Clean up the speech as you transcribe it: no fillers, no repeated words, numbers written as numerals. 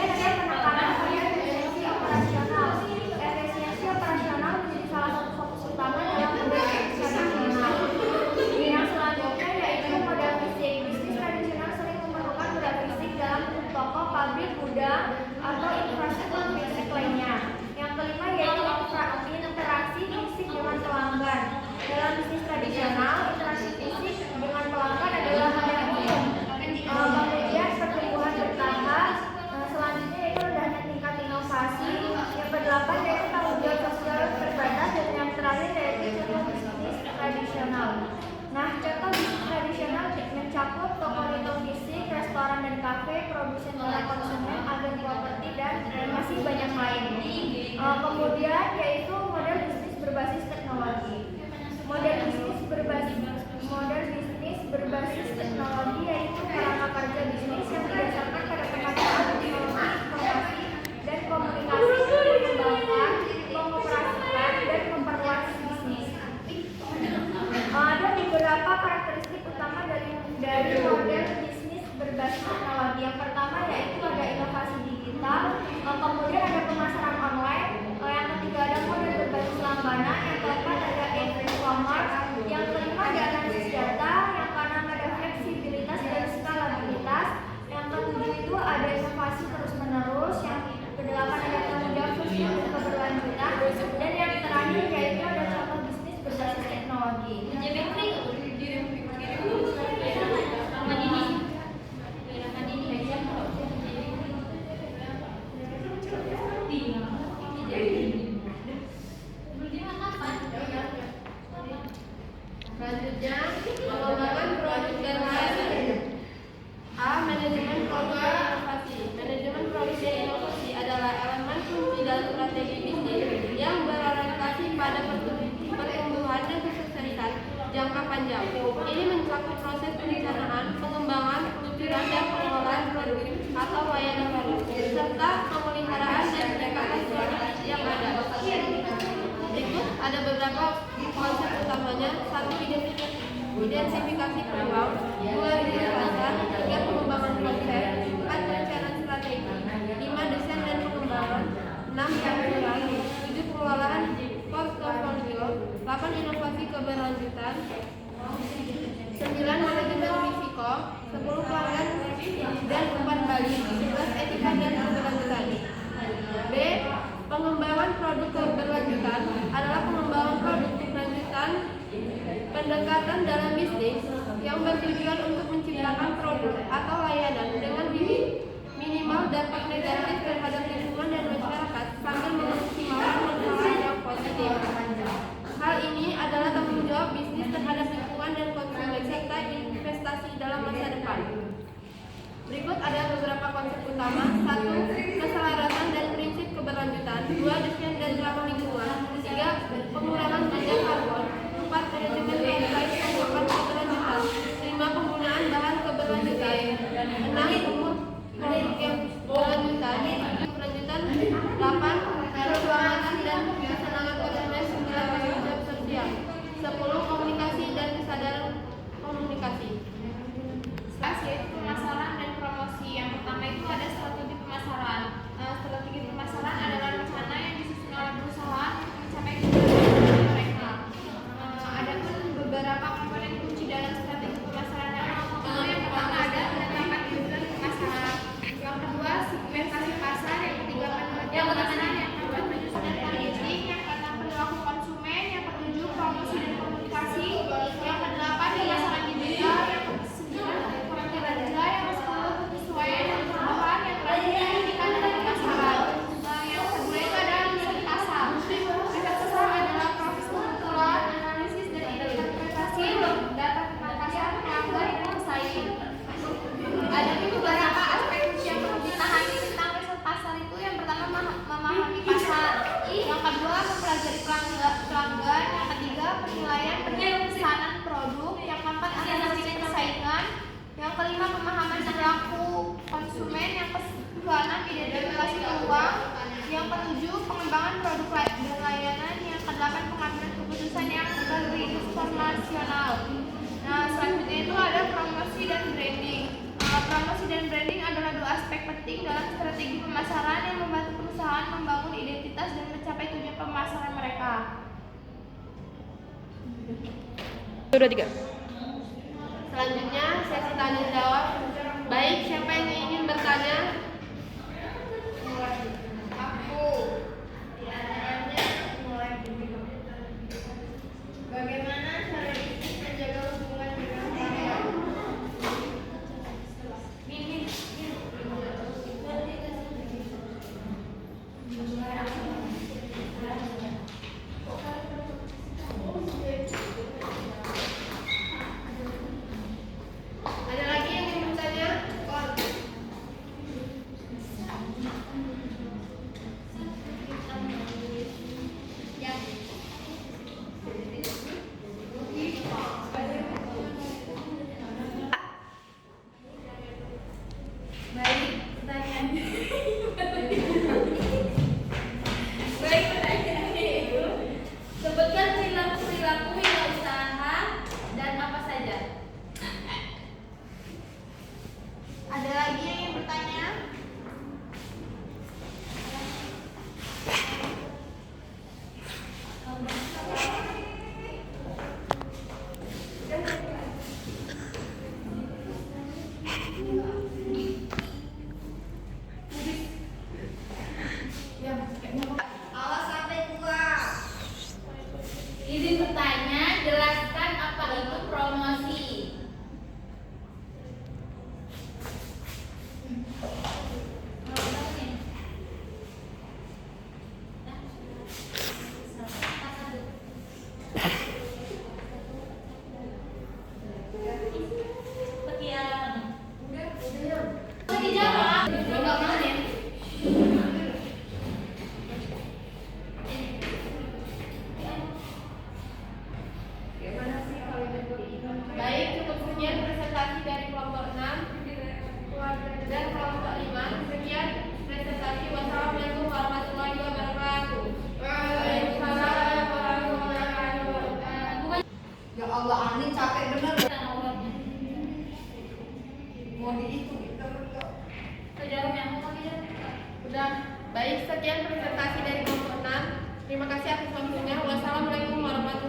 Kemudian ada penekanan pada efisiensi operasional. Efisiensi operasional menjadi salah satu fokus utama dalam model bisnis tradisional. Yang selanjutnya yaitu model fisik. Bisnis tradisional sering memerlukan modal fisik dalam bentuk toko, pabrik, gudang, atau infrastruktur fisik lainnya. Yang kelima yaitu interaksi fisik dengan pelanggan. Dalam bisnis tradisional, interaksi fisik dengan pelanggan adalah hal yang umum. Kemudian pertumbuhan bertahap. Selanjutnya yaitu rendahnya tingkat inovasi. Yang kedelapan yaitu tanggung jawab sosial terbatas, dan yang terakhir yaitu contoh bisnis tradisional. Nah, contoh bisnis tradisional mencakup toko retail fisik, restoran dan kafe, produsen oleh konsumen, agen properti, dan masih banyak lain. Kemudian yaitu model bisnis berbasis teknologi. Model bisnis berbasis teknologi yaitu kerangka kerja bisnis yang didasarkan pada pemanfaatan teknologi informasi dan komunikasi untuk mengembangkan, mengoperasikan, dan memperluas bisnis. Ada beberapa karakteristik utama dari model bisnis berbasis teknologi. Yang pertama yaitu ada inovasi digital, kemudian ada pemasaran online, yang ketiga ada model berbasis langganan, yang keempat ada e-commerce, yang kelima ada analisis data, yang keenam ada fleksibilitas dan skalabilitas, yang ketujuh itu ada inovasi terus menerus, yang kedelapan ada tanggung jawab sosial dan keberlanjutan, dan yang terakhir yaitu ada contoh bisnis berbasis teknologi. Selanjutnya, pengembangan produk dan layanan. A. Manajemen produk dan inovasi. Manajemen produk dan inovasi adalah elemen kunci dalam strategi bisnis yang berorientasi pada pertumbuhan dan kesuksesan jangka panjang. Ini mencakup proses perencanaan, pengembangan, peluncuran dan pengelolaan produk atau layanan baru, serta pemeliharaan dan peningkatan produk yang ada. Berikut ada beberapa konsep utamanya. 1. Identifikasi peluang. 2. Riset pasar. 3. Pengembangan konsep. 4. Perencanaan strategi. 5. Desain dan pengembangan. 6. Penjualan. 7. Pengelolaan portofolio. 8. Inovasi keberlanjutan. 9. Manajemen risiko. 10. Pelanggan dan umpan balik. 11. Etika dan keberlanjutan. B. Pengembangan produk keberlanjutan adalah pengembangan produk keberlanjutan pendekatan dalam bisnis yang bertujuan untuk menciptakan produk atau layanan dengan minimal dampak negatif terhadap lingkungan dan masyarakat sambil memaksimalkan manfaat yang positif. Hal ini adalah tanggung jawab bisnis terhadap lingkungan dan konsumen serta investasi dalam masa depan. Berikut ada beberapa konsep utama. 1. Keselarasan dan prinsip keberlanjutan. 2. Desain dan ramah lingkungan. 3. Pengurangan jejak karbon. 4. Manajemen terkait penguatan keberlanjutan. 5. Penggunaan bahan keberlanjutan. 6. Umur produk yang berlanjutan. 7. Keberlanjutan. 8. Keselamatan dan kesenangan konsumen. 9. Tanggung jawab sosial. 10. Komunikasi dan kesadaran komunikasi. Yaitu pemasaran dan promosi. Yang pertama itu ada strategi pemasaran. Strategi pemasaran adalah rencana yang disusun oleh perusahaan untuk mencapai tujuan mereka. Ada pun beberapa komponen kunci dalam strategi pemasaran. Yang pertama ada penetapan tujuan pemasaran. Yang kedua segmentasi pasar. Yang ketiga penelitian pasar. Yang keempat penyusunan targeting. Yang keenam perilaku konsumen. Yang ketujuh promosi dan komunikasi. Yang kedelapan pemasaran digital. Yang kesembilan kerja. Yang ke-10 penyesuaian dan perubahan. Yang terakhir etika dalam pemasaran. Yang kedua itu adalah riset pasar. Riset pasar adalah proses pengumpulan, analisis, dan interpretasi data tentang pasar, pelanggan, dan pesaing. Ada beberapa aspek yang perlu dipahami tentang riset pasar itu. Yang pertama memahami pasar. Yang kedua mempelajari pelanggan. Yang ketiga penilaian pesanan produk. Yang keempat analisis persaingan. Yang kelima pemahaman perilaku konsumen. Yang keenam identifikasi peluang. Yang ketujuh pengembangan produk dan layanan. Yang kedelapan pengambilan keputusan yang transformasional. Nah, selanjutnya itu ada promosi dan branding. Promosi dan branding adalah dua aspek aspek penting dalam strategi pemasaran yang membantu perusahaan membangun identitas dan mencapai tujuan pemasaran mereka. 2, 3. Selanjutnya sesi tanya jawab. Baik, siapa yang ingin bertanya? Aku. Bagaimana cara bisnis menjaga hubungan dengan klien? Ada lagi yang ingin bertanya? Baik, pertanyaannya. Baik, pertanyaannya itu sebutkan perilaku wirausaha dan apa saja. Ada lagi yang ingin bertanya? Awas sampai keluar. Izin bertanya, jelaskan apa itu promosi. Dijawab. Enggak mau ya. Baik, cukup sekian presentasi dari kelompok 6 dan kelompok 5. Sekian presentasi. Wassalamualaikum warahmatullahi wabarakatuh. Waalaikumsalam warahmatullahi wabarakatuh. Ya Allah, Ani capek bener. Mau dihitung. Udah. Baik, sekian presentasi dari kelompok 6. Terima kasih atas waktunya. Wassalamualaikum warahmatullahi wabarakatuh.